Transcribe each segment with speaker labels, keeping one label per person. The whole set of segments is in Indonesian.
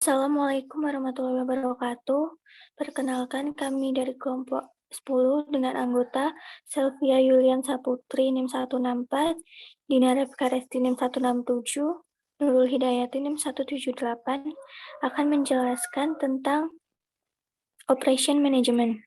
Speaker 1: Assalamualaikum warahmatullahi wabarakatuh. Perkenalkan kami dari kelompok 10 dengan anggota Selvia Yulian Saputri NIM 164, Dinara Karesti NIM 167, Nurul Hidayati NIM 178 akan menjelaskan tentang Operation Management.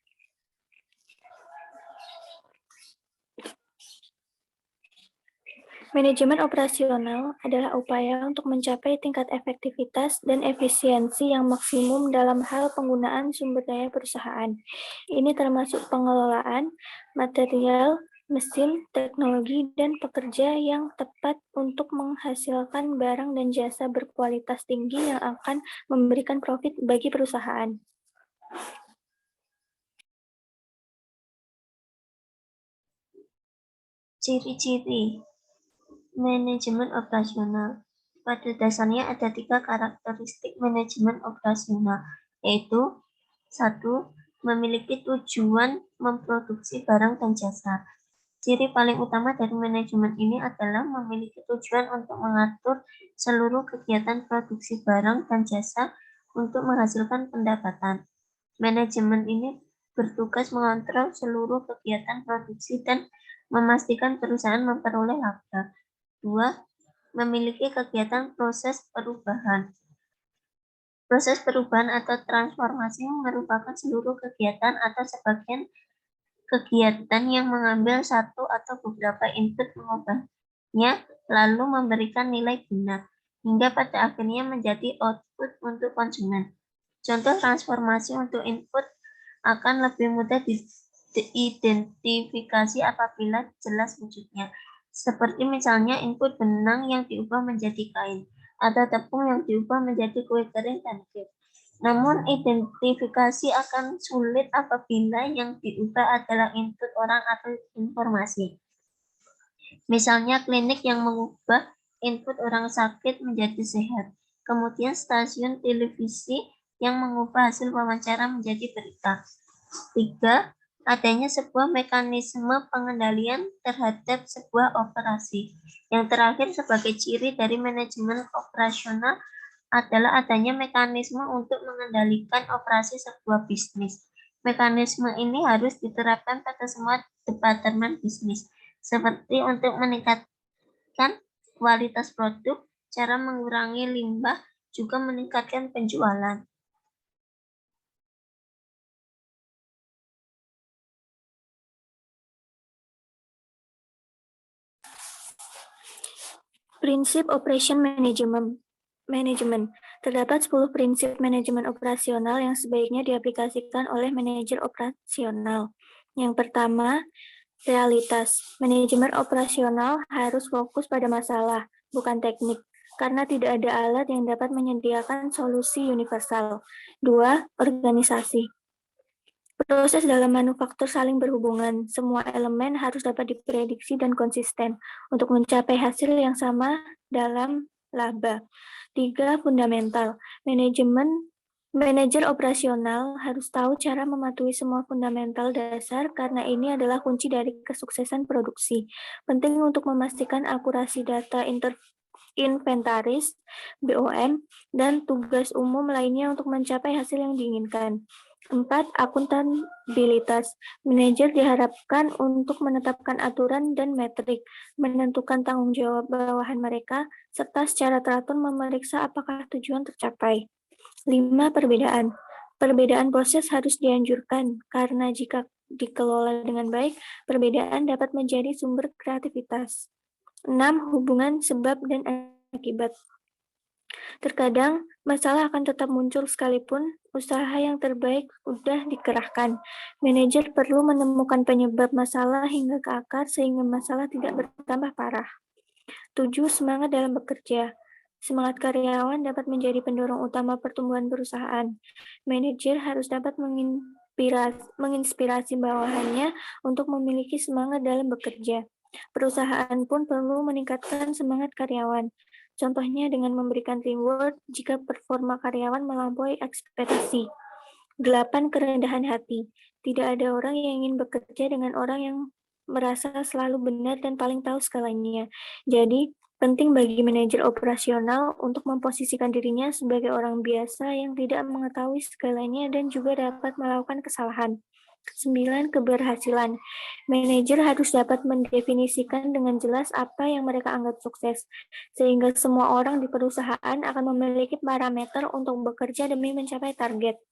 Speaker 1: Manajemen operasional adalah upaya untuk mencapai tingkat efektivitas dan efisiensi yang maksimum dalam hal penggunaan sumber daya perusahaan. Ini termasuk pengelolaan material, mesin, teknologi, dan pekerja yang tepat untuk menghasilkan barang dan jasa berkualitas tinggi yang akan memberikan profit bagi perusahaan.
Speaker 2: Ciri-ciri manajemen operasional. Pada dasarnya ada 3 karakteristik manajemen operasional, yaitu 1. Memiliki tujuan memproduksi barang dan jasa. Ciri paling utama dari manajemen ini adalah memiliki tujuan untuk mengatur seluruh kegiatan produksi barang dan jasa untuk menghasilkan pendapatan. Manajemen ini bertugas mengontrol seluruh kegiatan produksi dan memastikan perusahaan memperoleh laba. 2. Memiliki kegiatan proses perubahan. Proses perubahan atau transformasi merupakan seluruh kegiatan atau sebagian kegiatan yang mengambil satu atau beberapa input mengubahnya lalu memberikan nilai guna hingga pada akhirnya menjadi output untuk konsumen. Contoh transformasi untuk input akan lebih mudah diidentifikasi apabila jelas wujudnya. Seperti misalnya input benang yang diubah menjadi kain, atau tepung yang diubah menjadi kue kering dan cake. Namun identifikasi akan sulit apabila yang diubah adalah input orang atau informasi. Misalnya klinik yang mengubah input orang sakit menjadi sehat. Kemudian stasiun televisi yang mengubah hasil wawancara menjadi berita. 3. Adanya sebuah mekanisme pengendalian terhadap sebuah operasi. Yang terakhir sebagai ciri dari manajemen operasional adalah adanya mekanisme untuk mengendalikan operasi sebuah bisnis. Mekanisme ini harus diterapkan pada semua departemen bisnis, seperti untuk meningkatkan kualitas produk, cara mengurangi limbah, juga meningkatkan penjualan.
Speaker 1: Prinsip Operation Management. Terdapat 10 prinsip manajemen operasional yang sebaiknya diaplikasikan oleh manajer operasional. Yang pertama, realitas. Manajemen operasional harus fokus pada masalah, bukan teknik, karena tidak ada alat yang dapat menyediakan solusi universal. 2. Organisasi. Proses dalam manufaktur saling berhubungan. Semua elemen harus dapat diprediksi dan konsisten untuk mencapai hasil yang sama dalam laba. 3. Fundamental. Manajer operasional harus tahu cara mematuhi semua fundamental dasar karena ini adalah kunci dari kesuksesan produksi. Penting untuk memastikan akurasi data inventaris, BOM, dan tugas umum lainnya untuk mencapai hasil yang diinginkan. 4. Akuntabilitas. Manajer diharapkan untuk menetapkan aturan dan metrik, menentukan tanggung jawab bawahan mereka, serta secara teratur memeriksa apakah tujuan tercapai. 5. Perbedaan. Perbedaan proses harus dianjurkan, karena jika dikelola dengan baik, perbedaan dapat menjadi sumber kreativitas. 6. Hubungan sebab dan akibat. Terkadang, masalah akan tetap muncul sekalipun usaha yang terbaik sudah dikerahkan. Manajer perlu menemukan penyebab masalah hingga ke akar sehingga masalah tidak bertambah parah. 7. Semangat dalam bekerja. Semangat karyawan dapat menjadi pendorong utama pertumbuhan perusahaan. Manajer harus dapat menginspirasi bawahannya untuk memiliki semangat dalam bekerja. Perusahaan pun perlu meningkatkan semangat karyawan. Contohnya dengan memberikan reward jika performa karyawan melampaui ekspektasi. 8. Kerendahan hati. Tidak ada orang yang ingin bekerja dengan orang yang merasa selalu benar dan paling tahu segalanya. Jadi, Penting bagi manajer operasional untuk memposisikan dirinya sebagai orang biasa yang tidak mengetahui segalanya dan juga dapat melakukan kesalahan. 9. Keberhasilan. Manajer harus dapat mendefinisikan dengan jelas apa yang mereka anggap sukses, sehingga semua orang di perusahaan akan memiliki parameter untuk bekerja demi mencapai target.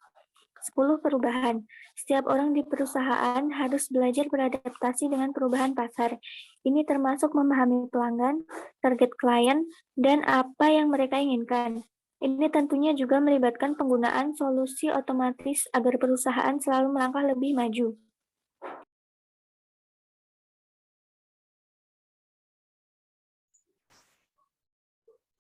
Speaker 1: 10. Perubahan. Setiap orang di perusahaan harus belajar beradaptasi dengan perubahan pasar. Ini termasuk memahami pelanggan, target klien, dan apa yang mereka inginkan. Ini tentunya juga melibatkan penggunaan solusi otomatis agar perusahaan selalu melangkah lebih maju.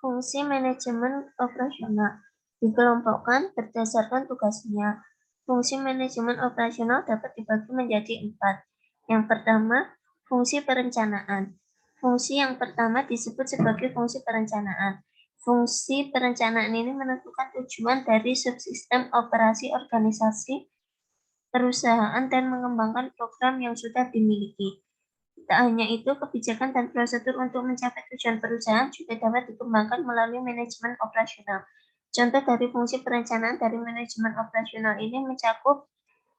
Speaker 2: Fungsi manajemen operasional dikelompokkan berdasarkan tugasnya. Fungsi manajemen operasional dapat dibagi menjadi 4. Yang pertama, fungsi perencanaan. Fungsi yang pertama disebut sebagai fungsi perencanaan. Fungsi perencanaan ini menentukan tujuan dari subsistem operasi organisasi perusahaan dan mengembangkan program yang sudah dimiliki. Tak hanya itu, kebijakan dan prosedur untuk mencapai tujuan perusahaan juga dapat dikembangkan melalui manajemen operasional. Contoh dari fungsi perencanaan dari manajemen operasional ini mencakup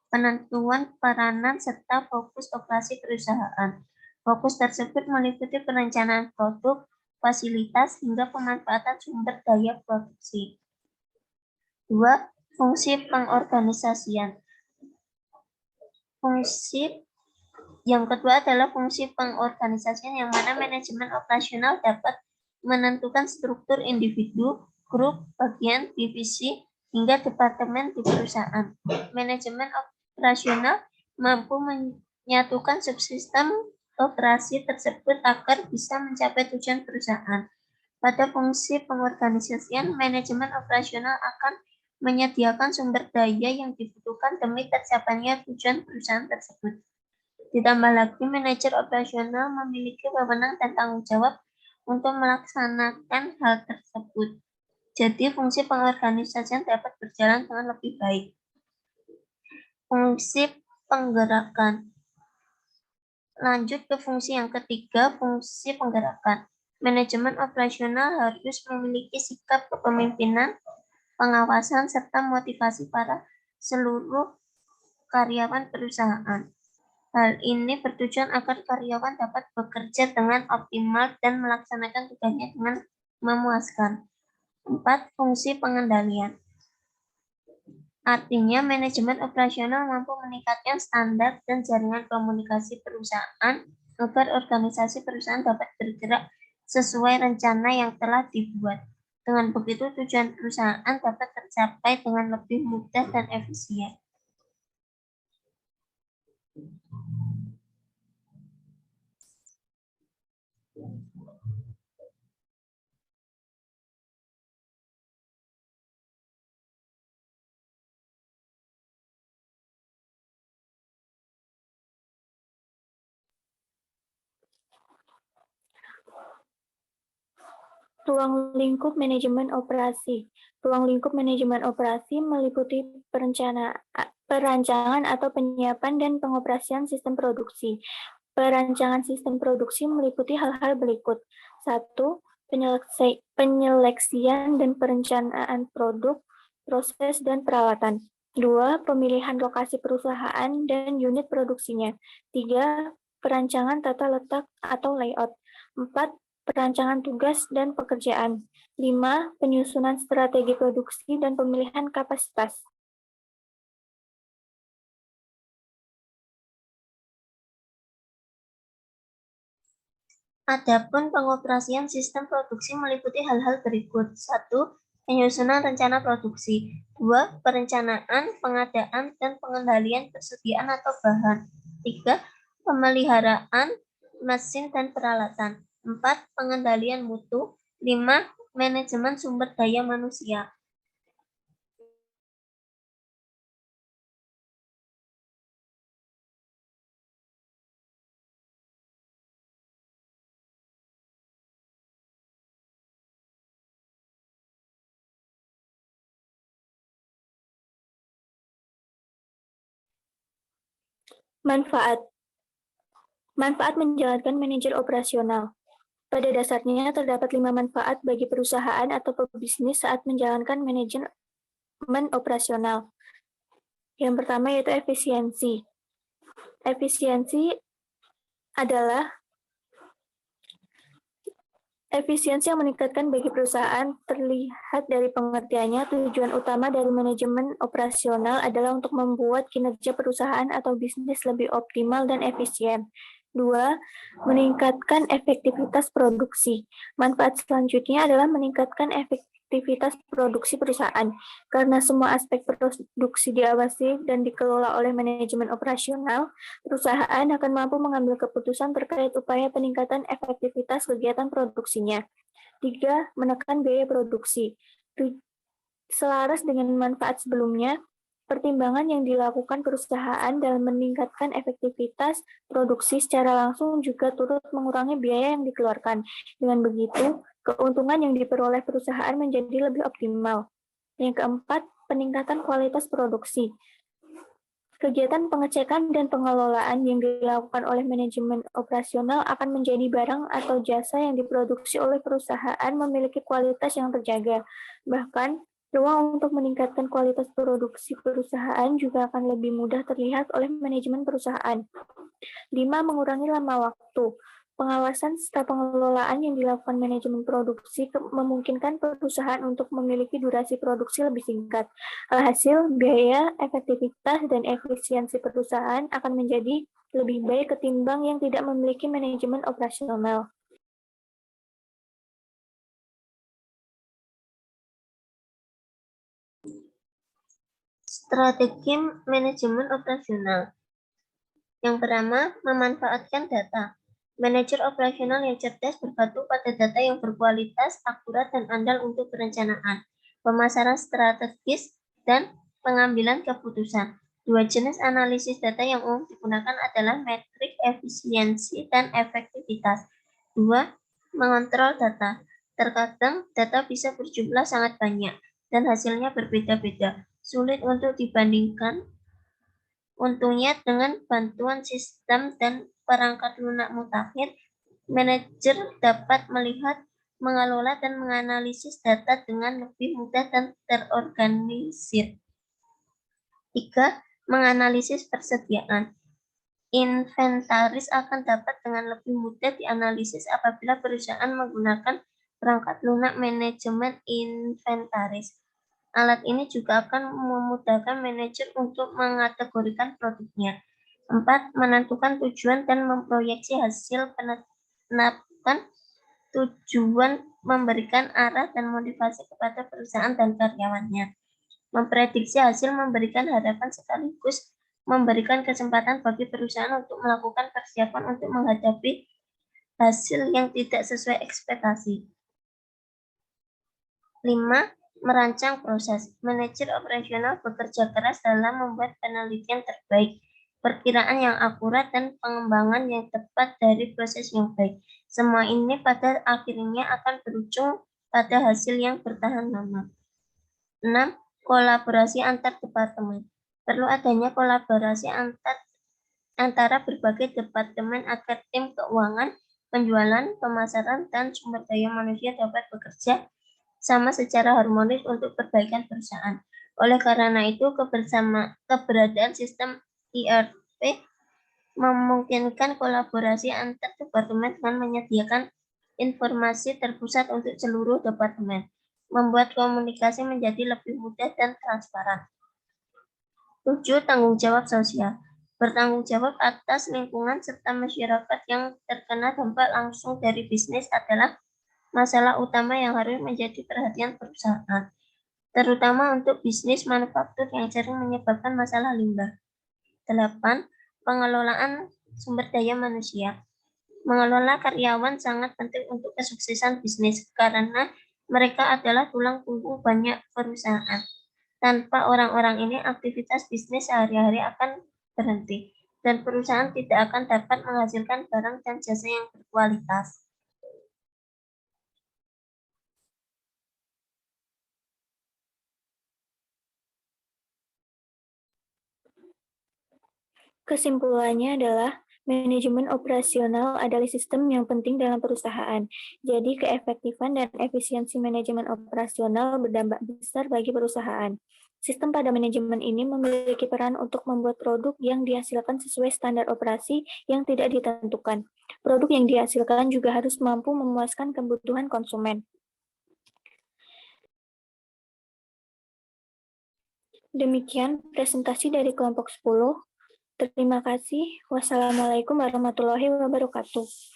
Speaker 2: penentuan peranan serta fokus operasi perusahaan. Fokus tersebut meliputi perencanaan produk, fasilitas, hingga pemanfaatan sumber daya produksi. 2. Fungsi pengorganisasian. Yang kedua adalah fungsi pengorganisasian, yang mana manajemen operasional dapat menentukan struktur individu, grup, bagian, divisi, hingga departemen di perusahaan. Manajemen operasional mampu menyatukan subsistem operasi tersebut agar bisa mencapai tujuan perusahaan. Pada fungsi pengorganisasian, manajemen operasional akan menyediakan sumber daya yang dibutuhkan demi tercapainya tujuan perusahaan tersebut. Ditambah lagi, manajer operasional memiliki wewenang dan tanggung jawab untuk melaksanakan hal tersebut. Jadi, fungsi pengorganisasian dapat berjalan dengan lebih baik. Fungsi penggerakan. Lanjut ke fungsi yang ketiga, fungsi penggerakan. Manajemen operasional harus memiliki sikap kepemimpinan, pengawasan, serta motivasi para seluruh karyawan perusahaan. Hal ini bertujuan agar karyawan dapat bekerja dengan optimal dan melaksanakan tugasnya dengan memuaskan. 4. Fungsi pengendalian. Artinya, manajemen operasional mampu meningkatkan standar dan jaringan komunikasi perusahaan agar organisasi perusahaan dapat bergerak sesuai rencana yang telah dibuat. Dengan begitu, tujuan perusahaan dapat tercapai dengan lebih mudah dan efisien.
Speaker 1: Ruang lingkup manajemen operasi. Ruang lingkup manajemen operasi meliputi perancangan atau penyiapan dan pengoperasian sistem produksi. Perancangan sistem produksi meliputi hal-hal berikut. 1. Penyeleksian dan perencanaan produk, proses, dan peralatan. 2. Pemilihan lokasi perusahaan dan unit produksinya. 3. Perancangan tata letak atau layout. 4. Perancangan tugas dan pekerjaan. 5. Penyusunan strategi produksi dan pemilihan kapasitas.
Speaker 2: Adapun pengoperasian sistem produksi meliputi hal-hal berikut. 1. Penyusunan rencana produksi. 2. Perencanaan, pengadaan, dan pengendalian persediaan atau bahan. 3. Pemeliharaan mesin dan peralatan. 4. Pengendalian mutu. 5. Manajemen sumber daya manusia.
Speaker 1: Manfaat menjalankan manajer operasional. Pada dasarnya, terdapat 5 manfaat bagi perusahaan atau pebisnis saat menjalankan manajemen operasional. Yang pertama yaitu efisiensi. Efisiensi adalah efisiensi yang meningkatkan bagi perusahaan terlihat dari pengertiannya. Tujuan utama dari manajemen operasional adalah untuk membuat kinerja perusahaan atau bisnis lebih optimal dan efisien. 2. Meningkatkan efektivitas produksi. Manfaat selanjutnya adalah meningkatkan efektivitas produksi perusahaan. Karena semua aspek produksi diawasi dan dikelola oleh manajemen operasional, perusahaan akan mampu mengambil keputusan terkait upaya peningkatan efektivitas kegiatan produksinya. 3. Menekan biaya produksi. Selaras dengan manfaat sebelumnya, pertimbangan yang dilakukan perusahaan dalam meningkatkan efektivitas produksi secara langsung juga turut mengurangi biaya yang dikeluarkan. Dengan begitu, keuntungan yang diperoleh perusahaan menjadi lebih optimal. Yang keempat, peningkatan kualitas produksi. Kegiatan pengecekan dan pengelolaan yang dilakukan oleh manajemen operasional akan menjadi barang atau jasa yang diproduksi oleh perusahaan memiliki kualitas yang terjaga. Bahkan, ruang untuk meningkatkan kualitas produksi perusahaan juga akan lebih mudah terlihat oleh manajemen perusahaan. 5. Mengurangi lama waktu. Pengawasan serta pengelolaan yang dilakukan manajemen produksi memungkinkan perusahaan untuk memiliki durasi produksi lebih singkat. Alhasil, biaya, efektivitas, dan efisiensi perusahaan akan menjadi lebih baik ketimbang yang tidak memiliki manajemen operasional.
Speaker 2: Strategi manajemen operasional. Yang pertama, memanfaatkan data. Manajer operasional yang cerdas bergantung pada data yang berkualitas, akurat, dan andal untuk perencanaan, pemasaran strategis, dan pengambilan keputusan. Dua jenis analisis data yang umum digunakan adalah metrik efisiensi dan efektivitas. 2. Mengontrol data. Terkadang data bisa berjumlah sangat banyak dan hasilnya berbeda-beda, sulit untuk dibandingkan. Untungnya, dengan bantuan sistem dan perangkat lunak mutakhir, manajer dapat melihat, mengelola, dan menganalisis data dengan lebih mudah dan terorganisir. 3. Menganalisis persediaan. Inventaris akan dapat dengan lebih mudah dianalisis apabila perusahaan menggunakan perangkat lunak manajemen inventaris. Alat ini juga akan memudahkan manajer untuk mengategorikan produknya. 4. Menentukan tujuan dan memproyeksi hasil. Penetapan tujuan memberikan arah dan motivasi kepada perusahaan dan karyawannya. Memprediksi hasil memberikan harapan sekaligus memberikan kesempatan bagi perusahaan untuk melakukan persiapan untuk menghadapi hasil yang tidak sesuai ekspektasi. 5. Merancang proses. Manajer operasional bekerja keras dalam membuat penelitian terbaik, perkiraan yang akurat, dan pengembangan yang tepat dari proses yang baik. Semua ini pada akhirnya akan berujung pada hasil yang bertahan lama. 6. Kolaborasi antar departemen. Perlu adanya kolaborasi antara berbagai departemen agar tim keuangan, penjualan, pemasaran, dan sumber daya manusia dapat bekerja sama secara harmonis untuk perbaikan perusahaan. Oleh karena itu, keberadaan sistem ERP memungkinkan kolaborasi antar departemen dengan menyediakan informasi terpusat untuk seluruh departemen, membuat komunikasi menjadi lebih mudah dan transparan. 7. Tanggung jawab sosial. Bertanggung jawab atas lingkungan serta masyarakat yang terkena dampak langsung dari bisnis adalah masalah utama yang harus menjadi perhatian perusahaan, terutama untuk bisnis manufaktur yang sering menyebabkan masalah limbah. 8. Pengelolaan sumber daya manusia. Mengelola karyawan sangat penting untuk kesuksesan bisnis karena mereka adalah tulang punggung banyak perusahaan. Tanpa orang-orang ini, aktivitas bisnis sehari-hari akan berhenti dan perusahaan tidak akan dapat menghasilkan barang dan jasa yang berkualitas.
Speaker 1: Kesimpulannya adalah Manajemen operasional adalah sistem yang penting dalam perusahaan. Jadi, keefektifan dan efisiensi manajemen operasional berdampak besar bagi perusahaan. Sistem pada manajemen ini memiliki peran untuk membuat produk yang dihasilkan sesuai standar operasi yang tidak ditentukan. Produk yang dihasilkan juga harus mampu memuaskan kebutuhan konsumen. Demikian presentasi dari kelompok 10. Terima kasih. Wassalamualaikum warahmatullahi wabarakatuh.